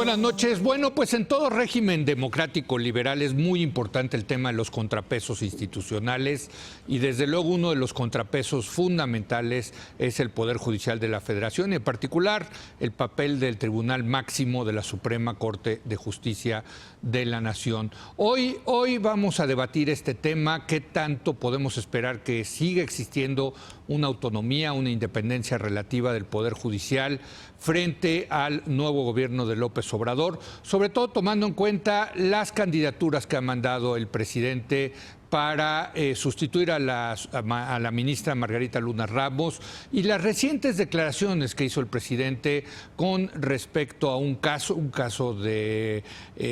buenas noches. Bueno, pues en todo régimen democrático liberal es muy importante el tema de los contrapesos institucionales y desde luego uno de los contrapesos fundamentales es el Poder Judicial de la Federación y en particular el papel del Tribunal Máximo de la Suprema Corte de Justicia de la Nación. Hoy vamos a debatir este tema, qué tanto podemos esperar que siga existiendo una autonomía, una independencia relativa del Poder Judicial frente al nuevo gobierno de López Obrador, sobre todo tomando en cuenta las candidaturas que ha mandado el presidente para sustituir a la ministra Margarita Luna Ramos y las recientes declaraciones que hizo el presidente con respecto a un caso de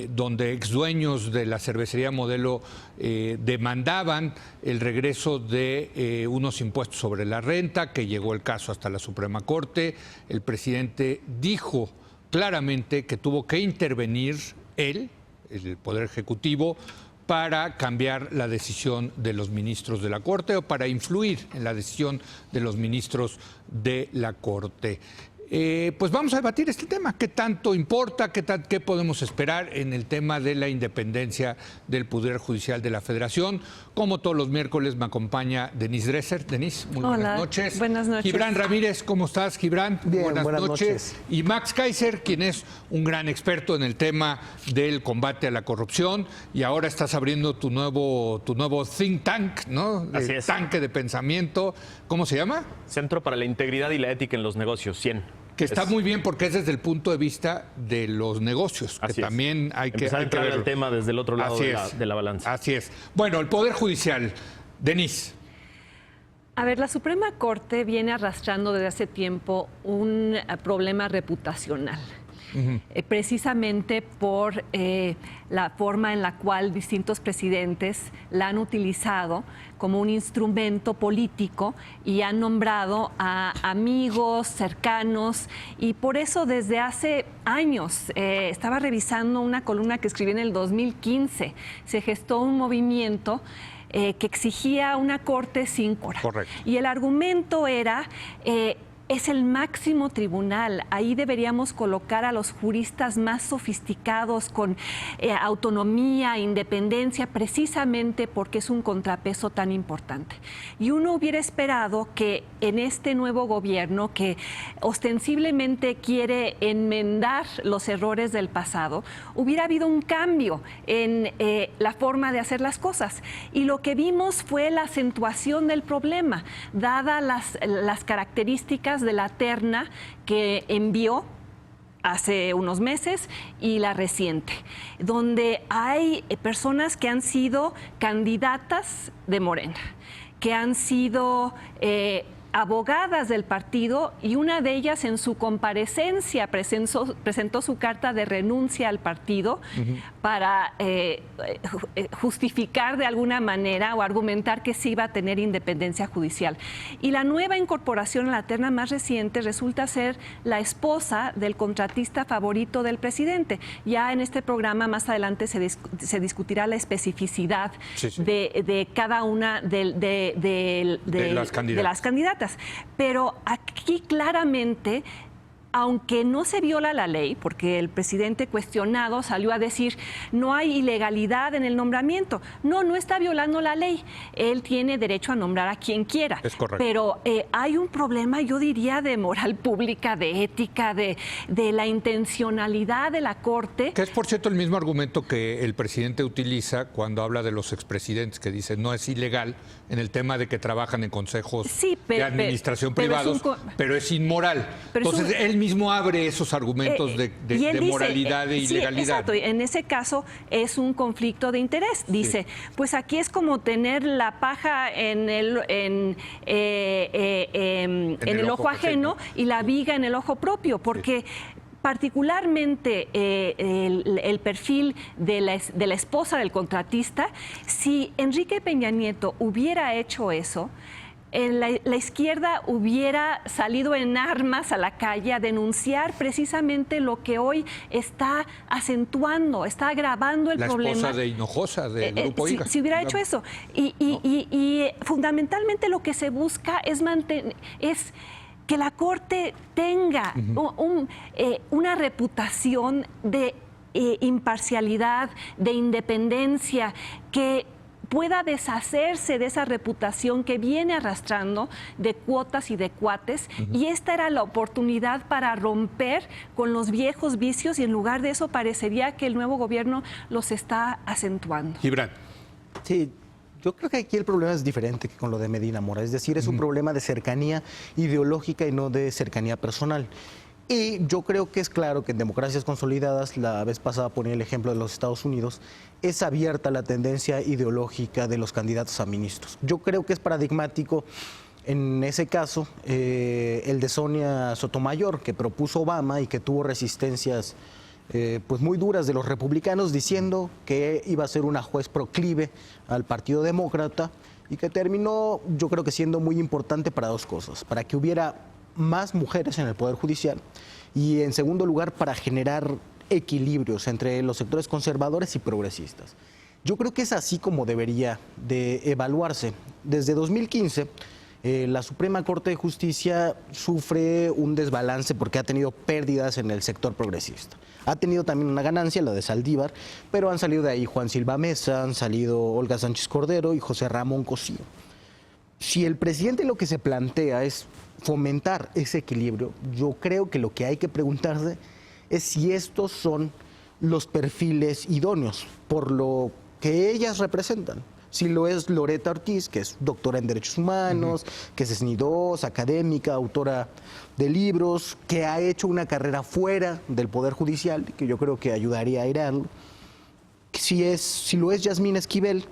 donde exdueños de la cervecería Modelo demandaban el regreso de unos impuestos sobre la renta, que llegó el caso hasta la Suprema Corte. El presidente dijo claramente que tuvo que intervenir él, el Poder Ejecutivo, para cambiar la decisión de los ministros de la Corte o para influir en la decisión de los ministros de la Corte. Pues vamos a debatir este tema, qué tanto importa, qué podemos esperar en el tema de la independencia del Poder Judicial de la Federación. Como todos los miércoles me acompaña Denise Dresser. Denise, muy buenas noches. Buenas noches. Gibran Ramírez, ¿cómo estás, Gibran? Bien, buenas noches. Y Max Kaiser, quien es un gran experto en el tema del combate a la corrupción y ahora estás abriendo tu nuevo think tank, ¿no? Así es. Tanque de pensamiento. ¿Cómo se llama? Centro para la Integridad y la Ética en los Negocios, 100. Que está muy bien porque es desde el punto de vista de los negocios, que también hay que entrar al tema desde el otro lado de la balanza. Así es. Bueno, el Poder Judicial. Denise. A ver, la Suprema Corte viene arrastrando desde hace tiempo un problema reputacional. Precisamente por la forma en la cual distintos presidentes la han utilizado como un instrumento político y han nombrado a amigos cercanos, y por eso desde hace años, estaba revisando una columna que escribí en el 2015, se gestó un movimiento que exigía una corte sin hora. Correcto. Y el argumento era... es el máximo tribunal, ahí deberíamos colocar a los juristas más sofisticados con autonomía, independencia, precisamente porque es un contrapeso tan importante. Y uno hubiera esperado que en este nuevo gobierno, que ostensiblemente quiere enmendar los errores del pasado, hubiera habido un cambio en la forma de hacer las cosas. Y lo que vimos fue la acentuación del problema, dadas las características de la terna que envió hace unos meses y la reciente, donde hay personas que han sido candidatas de Morena, que han sido abogadas del partido, y una de ellas en su comparecencia presentó su carta de renuncia al partido para justificar de alguna manera o argumentar que sí iba a tener independencia judicial. Y la nueva incorporación a la terna más reciente resulta ser la esposa del contratista favorito del presidente. Ya en este programa más adelante se discutirá la especificidad de cada una de las candidatas. Pero aquí claramente, aunque no se viola la ley, porque el presidente cuestionado salió a decir no hay ilegalidad en el nombramiento. No está violando la ley. Él tiene derecho a nombrar a quien quiera. Es correcto. Pero hay un problema, yo diría, de moral pública, de ética, de la intencionalidad de la Corte. Que es, por cierto, el mismo argumento que el presidente utiliza cuando habla de los expresidentes, que dice no es ilegal en el tema de que trabajan en consejos de administración privados, pero es inmoral. Entonces, él mismo abre esos argumentos de moralidad e ilegalidad. Exacto, en ese caso es un conflicto de interés. Dice, pues aquí es como tener la paja en el ojo ajeno y la viga en el ojo propio, porque... particularmente el perfil de la esposa del contratista, si Enrique Peña Nieto hubiera hecho eso, la izquierda hubiera salido en armas a la calle a denunciar precisamente lo que hoy está acentuando, está agravando el problema. La esposa de Hinojosa, del Grupo IGA. Si hubiera hecho eso. Y fundamentalmente lo que se busca es que la Corte tenga una reputación de imparcialidad, de independencia, que pueda deshacerse de esa reputación que viene arrastrando de cuotas y de cuates. Y esta era la oportunidad para romper con los viejos vicios y en lugar de eso parecería que el nuevo gobierno los está acentuando. Gibran. Sí, yo creo que aquí el problema es diferente que con lo de Medina Mora. Es decir, es un problema de cercanía ideológica y no de cercanía personal. Y yo creo que es claro que en democracias consolidadas, la vez pasada ponía el ejemplo de los Estados Unidos, es abierta la tendencia ideológica de los candidatos a ministros. Yo creo que es paradigmático en ese caso el de Sonia Sotomayor, que propuso Obama y que tuvo resistencias pues muy duras de los republicanos, diciendo que iba a ser una juez proclive al Partido Demócrata y que terminó, yo creo que siendo muy importante para dos cosas: para que hubiera más mujeres en el Poder Judicial y, en segundo lugar, para generar equilibrios entre los sectores conservadores y progresistas. Yo creo que es así como debería de evaluarse. Desde 2015, la Suprema Corte de Justicia sufre un desbalance porque ha tenido pérdidas en el sector progresista. Ha tenido también una ganancia, la de Saldívar, pero han salido de ahí Juan Silva Mesa, han salido Olga Sánchez Cordero y José Ramón Cosío. Si el presidente lo que se plantea es fomentar ese equilibrio, yo creo que lo que hay que preguntarse es si estos son los perfiles idóneos por lo que ellas representan. Si lo es Loretta Ortiz, que es doctora en Derechos Humanos, que es SNI2, académica, autora de libros, que ha hecho una carrera fuera del Poder Judicial, que yo creo que ayudaría a airearlo. Si lo es Yasmín Esquivel,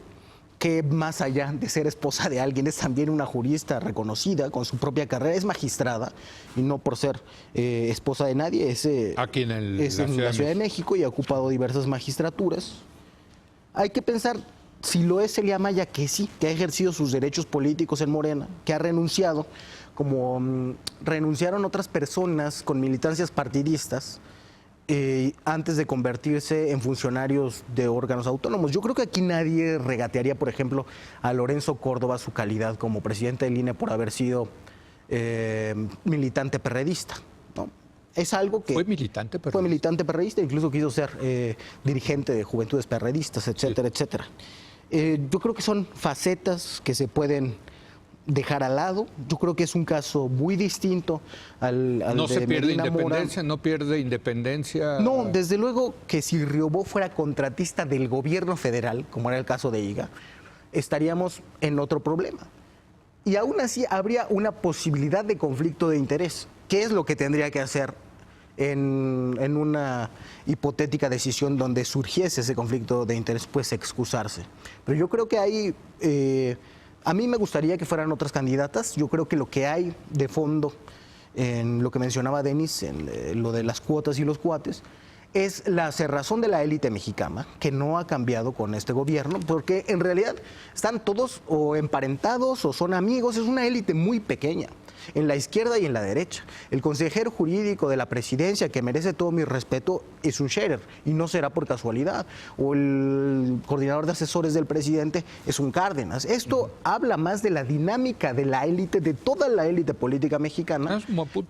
que más allá de ser esposa de alguien es también una jurista reconocida con su propia carrera, es magistrada y no por ser esposa de nadie, es aquí en la Ciudad de México y ha ocupado diversas magistraturas. Hay que pensar si lo es Celia Maya, que sí, que ha ejercido sus derechos políticos en Morena, que ha renunciado, como renunciaron otras personas con militancias partidistas, antes de convertirse en funcionarios de órganos autónomos. Yo creo que aquí nadie regatearía, por ejemplo, a Lorenzo Córdoba su calidad como presidente del INE por haber sido militante perredista, ¿no? Es algo que... ¿Fue militante perredista? Fue militante perredista, incluso quiso ser dirigente de Juventudes Perredistas, etcétera, sí, etcétera. Yo creo que son facetas que se pueden dejar al lado. Yo creo que es un caso muy distinto al no de se pierde Medina independencia, Mora. No pierde independencia. No, desde luego que si Riobó fuera contratista del gobierno federal, como era el caso de IGA, estaríamos en otro problema. Y aún así habría una posibilidad de conflicto de interés. ¿Qué es lo que tendría que hacer en una hipotética decisión donde surgiese ese conflicto de interés? Pues excusarse. Pero yo creo que hay... a mí me gustaría que fueran otras candidatas. Yo creo que lo que hay de fondo en lo que mencionaba Denis, en lo de las cuotas y los cuates, es la cerrazón de la élite mexicana, que no ha cambiado con este gobierno, porque en realidad están todos o emparentados o son amigos. Es una élite muy pequeña, en la izquierda y en la derecha. El consejero jurídico de la presidencia, que merece todo mi respeto, es un Scherer, y no será por casualidad. O el coordinador de asesores del presidente es un Cárdenas. Esto habla más de la dinámica de la élite, de toda la élite política mexicana,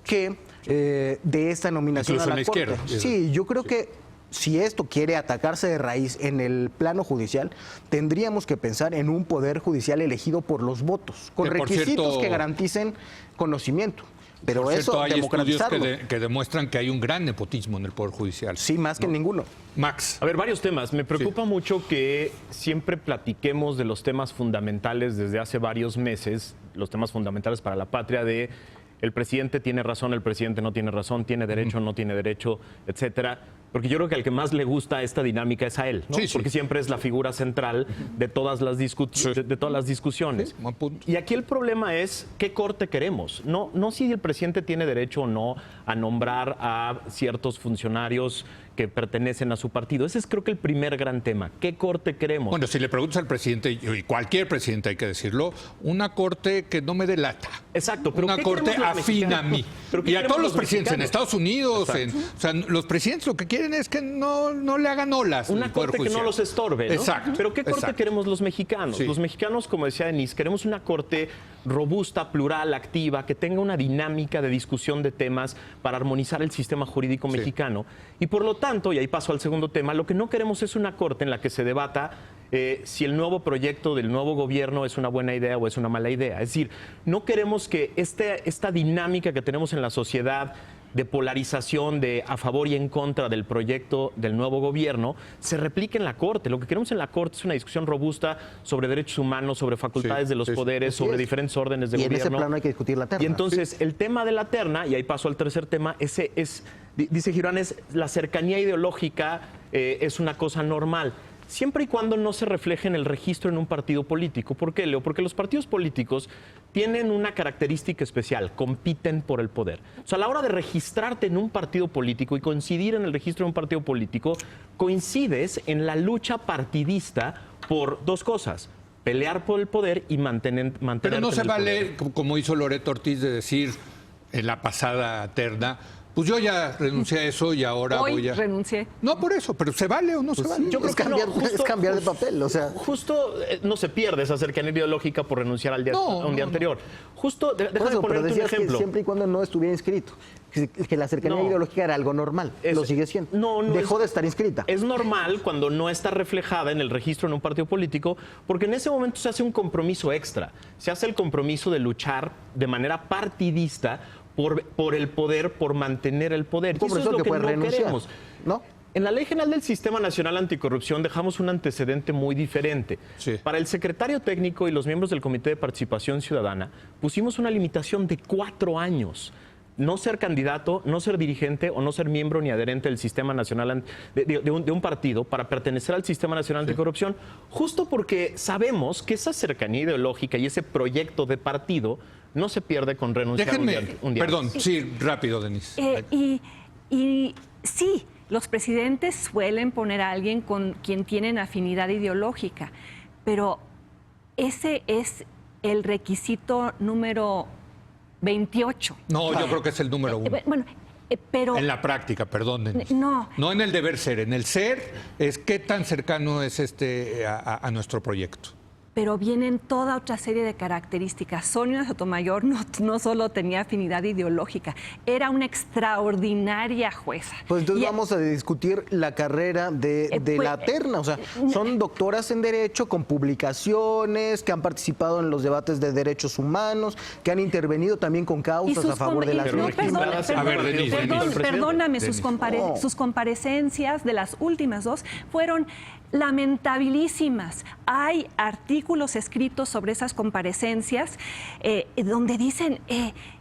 que de esta nominación incluso a la Corte. Sí, yo creo que si esto quiere atacarse de raíz en el plano judicial, tendríamos que pensar en un poder judicial elegido por los votos, con requisitos que garanticen conocimiento. Pero por eso, cierto, hay estudios democratizarlo. que demuestran que hay un gran nepotismo en el Poder Judicial. Sí, más que ninguno. Max. A ver, varios temas. Me preocupa mucho que siempre platiquemos de los temas fundamentales desde hace varios meses, los temas fundamentales para la patria, de el presidente tiene razón, el presidente no tiene razón, tiene derecho, no tiene derecho, etcétera. Porque yo creo que al que más le gusta esta dinámica es a él, ¿no? Sí, sí. Porque siempre es la figura central de todas las, discusiones. Sí, buen punto. Y aquí el problema es qué corte queremos. No si el presidente tiene derecho o no a nombrar a ciertos funcionarios que pertenecen a su partido. Ese es, creo que, el primer gran tema. ¿Qué corte queremos? Bueno, si le preguntas al presidente, y cualquier presidente hay que decirlo, una corte que no me delata. Exacto, pero una ¿qué corte queremos los afín a mexicanos? mí. ¿Pero qué Y a queremos todos los los presidentes, en mexicanos? Estados Unidos, o sea, los presidentes lo que quieren es que no le hagan olas. Una al Poder corte que no Judicial. los estorbe, ¿no? Exacto. Pero ¿qué corte exacto. queremos los mexicanos? Sí. Los mexicanos, como decía Denise, queremos una corte robusta, plural, activa, que tenga una dinámica de discusión de temas para armonizar el sistema jurídico Sí. mexicano. Y por lo tanto, y ahí paso al segundo tema, lo que no queremos es una corte en la que se debata si el nuevo proyecto del nuevo gobierno es una buena idea o es una mala idea. Es decir, no queremos que esta dinámica que tenemos en la sociedad de polarización de a favor y en contra del proyecto del nuevo gobierno se replique en la Corte. Lo que queremos en la Corte es una discusión robusta sobre derechos humanos, sobre facultades de los poderes, sobre diferentes órdenes de gobierno. Y en ese plano hay que discutir la terna. Y entonces el tema de la terna, y ahí paso al tercer tema, dice Girón, es la cercanía ideológica es una cosa normal. Siempre y cuando no se refleje en el registro en un partido político. ¿Por qué, Leo? Porque los partidos políticos tienen una característica especial, compiten por el poder. O sea, a la hora de registrarte en un partido político y coincidir en el registro de un partido político, coincides en la lucha partidista por dos cosas: pelear por el poder y mantenerte Pero no en se el vale, poder. como hizo Loreto Ortiz, de decir en la pasada terna, pues yo ya renuncié a eso y ahora Hoy voy a... renuncié. No por eso, pero ¿se vale o no se vale? Yo creo es que no, cambiar, es cambiar de papel, o sea. Justo no se pierde esa cercanía ideológica por renunciar al día, No, a un día no, anterior. Justo, Por déjame eso, pero ponerte un decías que ejemplo. siempre y cuando no estuviera inscrito, que la cercanía No. ideológica era algo normal, lo sigue siendo. No, Dejó de estar inscrita. Es normal cuando no está reflejada en el registro en un partido político, porque en ese momento se hace un compromiso extra. Se hace el compromiso de luchar de manera partidista por el poder, por mantener el poder. Y eso es lo que puede no renunciar, queremos. ¿no? En la Ley General del Sistema Nacional Anticorrupción dejamos un antecedente muy diferente. Sí. Para el secretario técnico y los miembros del Comité de Participación Ciudadana pusimos una limitación de 4 años. No ser candidato, no ser dirigente o no ser miembro ni adherente del Sistema Nacional de un partido para pertenecer al Sistema Nacional Anticorrupción, justo porque sabemos que esa cercanía ideológica y ese proyecto de partido no se pierde con renunciar Déjenme, un día perdón, antes. sí, rápido, Denise. Y sí, los presidentes suelen poner a alguien con quien tienen afinidad ideológica, pero ese es el requisito número 28. No, yo creo que es el número 1. Bueno, pero... En la práctica, perdón, Denise. No. No en el deber ser. En el ser es qué tan cercano es a nuestro proyecto. Pero vienen toda otra serie de características. Sonia Sotomayor no solo tenía afinidad ideológica, era una extraordinaria jueza. Pues entonces Y- vamos a discutir la carrera de pues, la terna. O sea, son doctoras en Derecho con publicaciones, que han participado en los debates de derechos humanos, que han intervenido también con causas a favor de las Pero registradas en A ver, Denise, Denise. Perdóname, Denise. sus comparecencias de las últimas dos fueron lamentabilísimas. Hay artículos escritos sobre esas comparecencias donde dicen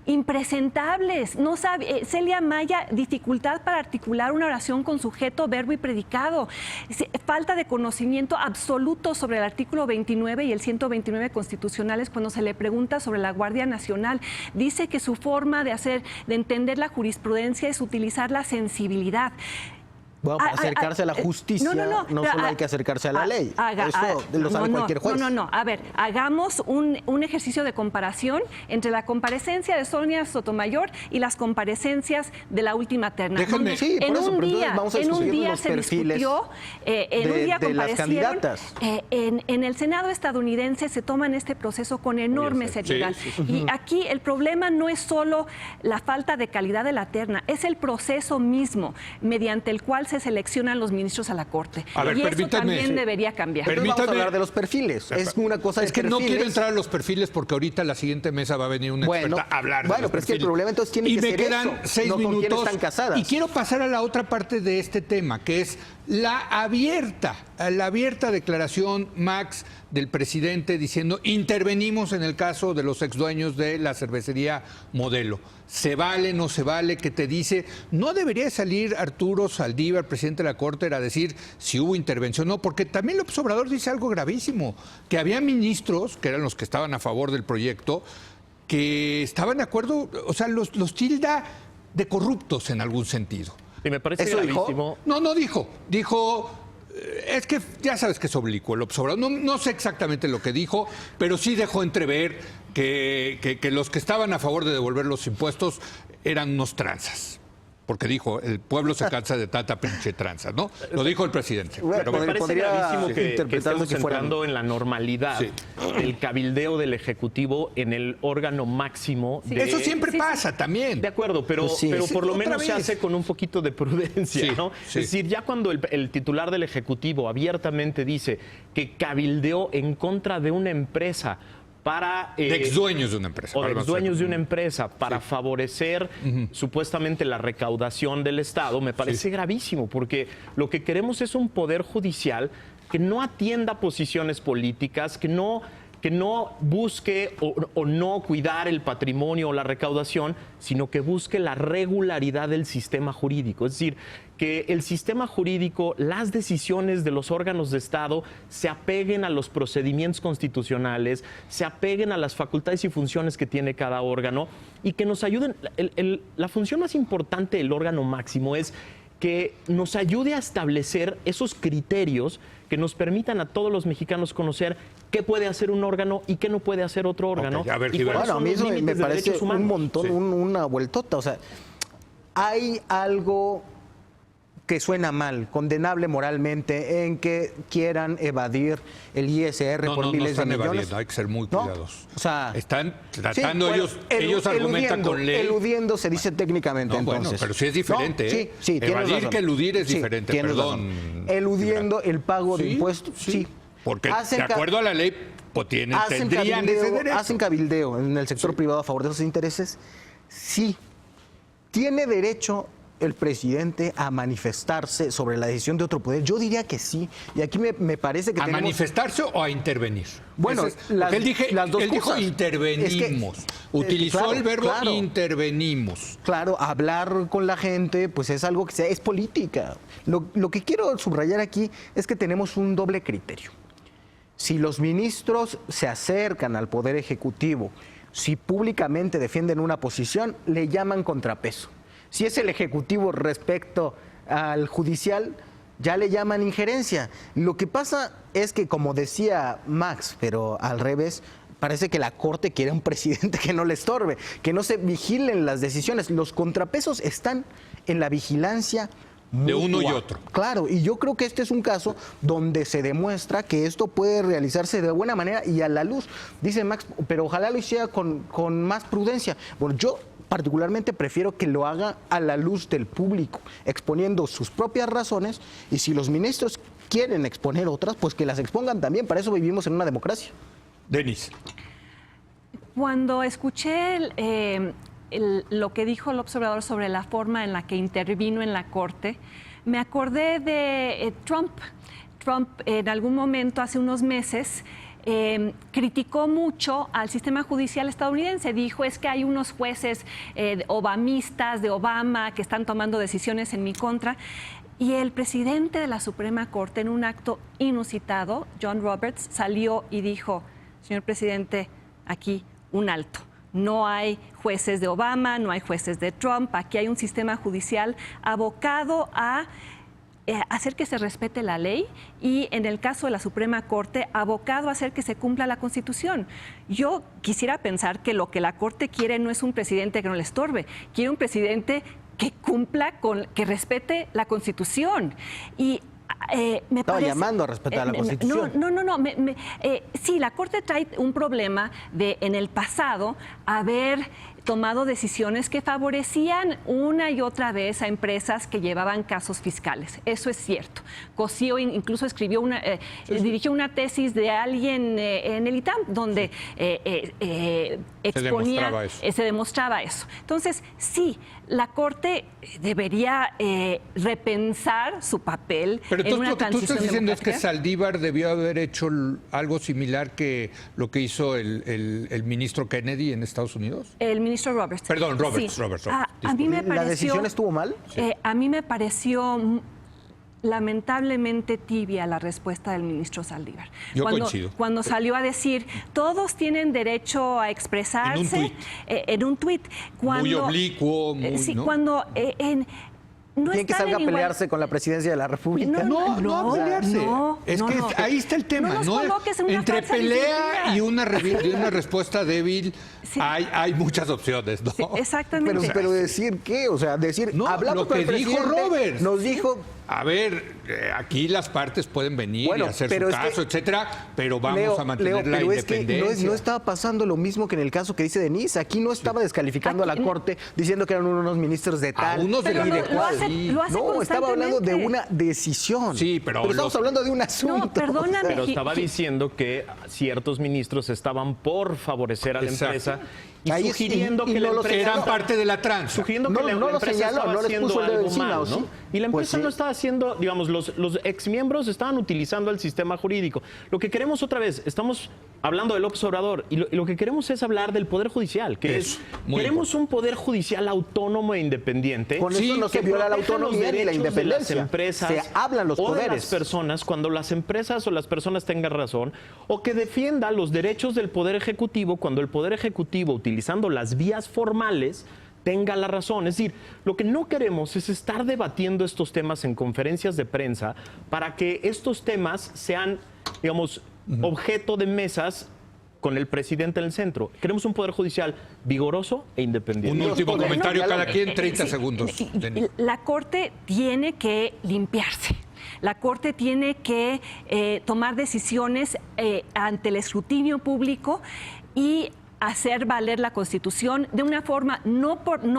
impresentables. No sabe, Celia Maya, dificultad para articular una oración con sujeto, verbo y predicado. Falta de conocimiento absoluto sobre el artículo 29 y el 129 constitucionales cuando se le pregunta sobre la Guardia Nacional. Dice que su forma de entender la jurisprudencia es utilizar la sensibilidad. Bueno, para acercarse a la justicia, no solo hay que acercarse a la ley. Eso lo sabe cualquier juez. No. A ver, hagamos un ejercicio de comparación entre la comparecencia de Sonia Sotomayor y las comparecencias de la última terna. Déjenme- Sí, por eso, pero entonces vamos a en un discutir día los se perfiles discutió, en un día de las comparecieron. candidatas. En el Senado estadounidense se toman este proceso con enorme seriedad. Sí. Y aquí el problema no es solo la falta de calidad de la terna, es el proceso mismo mediante el cual se seleccionan los ministros a la Corte. A ver, y eso permítame- también sí. debería cambiar. Entonces vamos a Permítame- hablar de los perfiles. Es una cosa de Es que no perfiles. quiero entrar a los perfiles porque ahorita en la siguiente mesa va a venir una Bueno, experta a hablar de bueno, los pero es que el perfiles. problema entonces tiene y que me ser quedan eso, 6 no con quién minutos. están casadas. Y quiero pasar a la otra parte de este tema, que es la abierta declaración, Max, del presidente diciendo intervenimos en el caso de los exdueños de la cervecería Modelo. ¿Se vale, no se vale? ¿Qué te dice? No debería salir Arturo Saldívar, presidente de la Corte, a decir si hubo intervención o no, porque también López Obrador dice algo gravísimo, que había ministros, que eran los que estaban a favor del proyecto, que estaban de acuerdo, o sea, los tilda de corruptos en algún sentido. Y me parece ¿Eso gravísimo. No dijo. Dijo, es que ya sabes que es oblicuo el Obrador. No sé exactamente lo que dijo, pero sí dejó entrever que los que estaban a favor de devolver los impuestos eran unos tranzas. Porque dijo, el pueblo se cansa de tanta pinche tranza, ¿no? Lo dijo el presidente. Pero me parece podría gravísimo que interpretarlo estemos que fuera- entrando en la normalidad del cabildeo del Ejecutivo en el órgano máximo. Sí. De... Eso siempre pasa también. De acuerdo, pero, Pues sí. pero por lo Otra menos se vez. hace con un poquito de prudencia, Sí, ¿no? sí. Es decir, ya cuando el titular del Ejecutivo abiertamente dice que cabildeó en contra de una empresa para... De exdueños de una empresa. o de Vamos a exdueños de hacer- una empresa para favorecer supuestamente la recaudación del Estado, me parece gravísimo, porque lo que queremos es un poder judicial que no atienda posiciones políticas, que no busque o no cuidar el patrimonio o la recaudación, sino que busque la regularidad del sistema jurídico. Es decir, que el sistema jurídico, las decisiones de los órganos de Estado se apeguen a los procedimientos constitucionales, se apeguen a las facultades y funciones que tiene cada órgano y que nos ayuden. La función más importante del órgano máximo es que nos ayude a establecer esos criterios que nos permitan a todos los mexicanos conocer qué puede hacer un órgano y qué no puede hacer otro órgano. Ok, a ver, y Gibran. cuáles Bueno, a son mí los eso me límites de parece derechos humanos. un montón, Sí. una vueltota. O sea, hay algo que suena mal, condenable moralmente, en que quieran evadir el ISR No, por no miles de están millones. evadiendo, hay que ser muy ¿No? cuidadosos. O sea, están sí, tratando bueno, ellos argumentan con ley. Eludiendo se dice técnicamente, No, bueno, entonces. pero sí es diferente, No, ¿eh? Sí, tienes Evadir razón. que eludir es Sí, diferente, tienes perdón, razón. Eludiendo el pago de Sí, impuestos, sí. Porque Hacen de acuerdo a la ley, pues tendrían ese derecho. hacen cabildeo en el sector privado a favor de esos intereses. Sí. ¿Tiene derecho el presidente a manifestarse sobre la decisión de otro poder? Yo diría que sí. Y aquí me parece que ¿A tenemos... manifestarse o a intervenir? Bueno, Ese es- las- porque las dos él dijo cosas. intervenimos. Es que, Utilizó claro, el verbo claro. intervenimos. Claro, hablar con la gente, pues es algo que es política. Lo que quiero subrayar aquí es que tenemos un doble criterio. Si los ministros se acercan al Poder Ejecutivo, si públicamente defienden una posición, le llaman contrapeso. Si es el Ejecutivo respecto al judicial, ya le llaman injerencia. Lo que pasa es que, como decía Max, pero al revés, parece que la Corte quiere un presidente que no le estorbe, que no se vigilen las decisiones. Los contrapesos están en la vigilancia De uno mutua. y otro. Claro, y yo creo que este es un caso donde se demuestra que esto puede realizarse de buena manera y a la luz. Dice Max, pero ojalá lo hiciera con más prudencia. Bueno, yo particularmente prefiero que lo haga a la luz del público, exponiendo sus propias razones, y si los ministros quieren exponer otras, pues que las expongan también. Para eso vivimos en una democracia. Denis. Cuando escuché lo que dijo el observador sobre la forma en la que intervino en la Corte, me acordé de Trump. Trump en algún momento, hace unos meses, criticó mucho al sistema judicial estadounidense. Dijo, es que hay unos jueces obamistas de Obama que están tomando decisiones en mi contra. Y el presidente de la Suprema Corte, en un acto inusitado, John Roberts, salió y dijo, señor presidente, aquí un alto. No hay jueces de Obama, no hay jueces de Trump. Aquí hay un sistema judicial abocado a hacer que se respete la ley y, en el caso de la Suprema Corte, abocado a hacer que se cumpla la Constitución. Yo quisiera pensar que lo que la Corte quiere no es un presidente que no le estorbe, quiere un presidente que cumpla, que respete la Constitución. Y me Estaba parece, llamando a respetar la Constitución. No. Sí, la Corte trae un problema de, en el pasado, haber tomado decisiones que favorecían una y otra vez a empresas que llevaban casos fiscales. Eso es cierto. Cosío incluso escribió dirigió una tesis de alguien en el ITAM donde exponía, se demostraba eso. Entonces, sí, la Corte debería repensar su papel en una Lo que tú transición estás diciendo es que democrática. Saldívar debió haber hecho algo similar que lo que hizo el ministro Kennedy en Estados Unidos. El ministro Roberts. Perdón, Roberts. Sí. Roberts, A mí me pareció, ¿La decisión estuvo mal? a mí me pareció lamentablemente tibia la respuesta del ministro Saldívar. Yo coincido. Cuando salió a decir, todos tienen derecho a expresarse. En un tuit. Muy oblicuo, muy, sí, ¿no? cuando No ¿Quién que están salga a en igual- pelearse con la presidencia de la República? No a pelearse. Es que ahí está el tema, No nos ¿no? coloques en una Entre falsa pelea disyuntiva. y una respuesta débil, Sí. hay muchas opciones, ¿no? Sí, exactamente. Pero decir qué, o sea, decir, No, hablamos lo con el que dijo presidente, Roberts. nos dijo, A ver, aquí las partes pueden venir Bueno, y hacer pero su es que- caso, etcétera, pero vamos Leo, a mantener la pero es que independencia. no estaba pasando lo mismo que en el caso que dice Denise. Aquí no estaba descalificando a la Aquí- Corte diciendo que eran unos ministros de tal unos de Pero y lo, de lo cuál. hace, Sí. lo hace No, estaba hablando de constantemente. una decisión. Sí, pero estamos los- hablando de un asunto. No, perdóname. Pero estaba diciendo que ciertos ministros estaban por favorecer a la Exacto. empresa y Ahí sugiriendo y que no la lo empresa Eran señaló. parte de la tranza. sugiriendo No, que la no lo empresa señaló, estaba no les haciendo puso el dedo algo encima, mal, ¿o ¿no? sí? Y la Pues empresa sí. no estaba haciendo, digamos, los exmiembros estaban utilizando el sistema jurídico. Lo que queremos otra vez, estamos hablando de López Obrador y lo que queremos es hablar del Poder Judicial, que Eso, es, muy queremos un Poder Judicial autónomo e independiente. Con eso no se que viola la proteja los autonomía ni la derechos de independencia. las empresas Se hablan los o de poderes. las personas cuando las empresas o las personas tengan razón, o que defienda los derechos del Poder Ejecutivo cuando el Poder Ejecutivo, utilizando las vías formales, tenga la razón. Es decir, lo que no queremos es estar debatiendo estos temas en conferencias de prensa para que estos temas sean, digamos, objeto de mesas con el presidente en el centro. Queremos un Poder Judicial vigoroso e independiente. Un último poderes, comentario no, cada ya quien, 30 Sí, segundos. y Denis. la Corte tiene que limpiarse. La Corte tiene que tomar decisiones ante el escrutinio público y hacer valer la Constitución de una forma no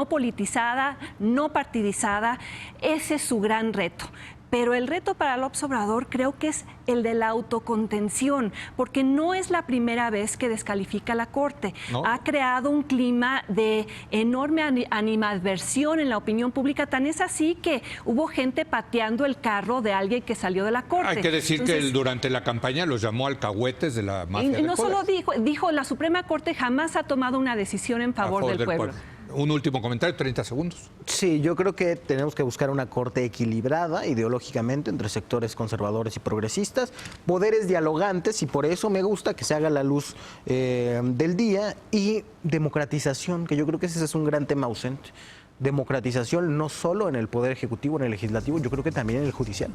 politizada, no partidizada. Ese es su gran reto. Pero el reto para López Obrador creo que es el de la autocontención, porque no es la primera vez que descalifica a la Corte. ¿No? Ha creado un clima de enorme animadversión en la opinión pública. Tan es así que hubo gente pateando el carro de alguien que salió de la Corte. Hay que decir que Entonces, él durante la campaña los llamó alcahuetes de la mafia. y del no poder. solo dijo, la Suprema Corte jamás ha tomado una decisión en A favor del pueblo. Un último comentario, 30 segundos. Sí, yo creo que tenemos que buscar una corte equilibrada ideológicamente entre sectores conservadores y progresistas, poderes dialogantes, y por eso me gusta que se haga la luz del día, y democratización, que yo creo que ese es un gran tema ausente. Democratización no solo en el poder ejecutivo, en el legislativo, yo creo que también en el judicial.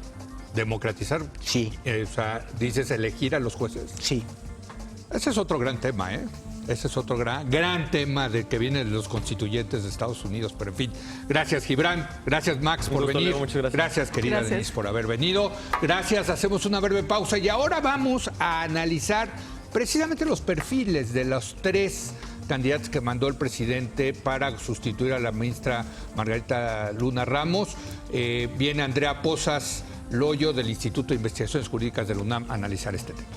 Democratizar. Sí. O sea, dices elegir a los jueces. Sí. Ese es otro gran tema, ¿eh? Ese es otro gran tema de que vienen los constituyentes de Estados Unidos. Pero en fin, gracias Gibran, gracias Max por gusto, venir. Leo, muchas gracias. Gracias querida Gracias. Denise por haber venido. Gracias, hacemos una breve pausa y ahora vamos a analizar precisamente los perfiles de los 3 candidatos que mandó el presidente para sustituir a la ministra Margarita Luna Ramos. Viene Andrea Pozas Loyo del Instituto de Investigaciones Jurídicas de la UNAM a analizar este tema.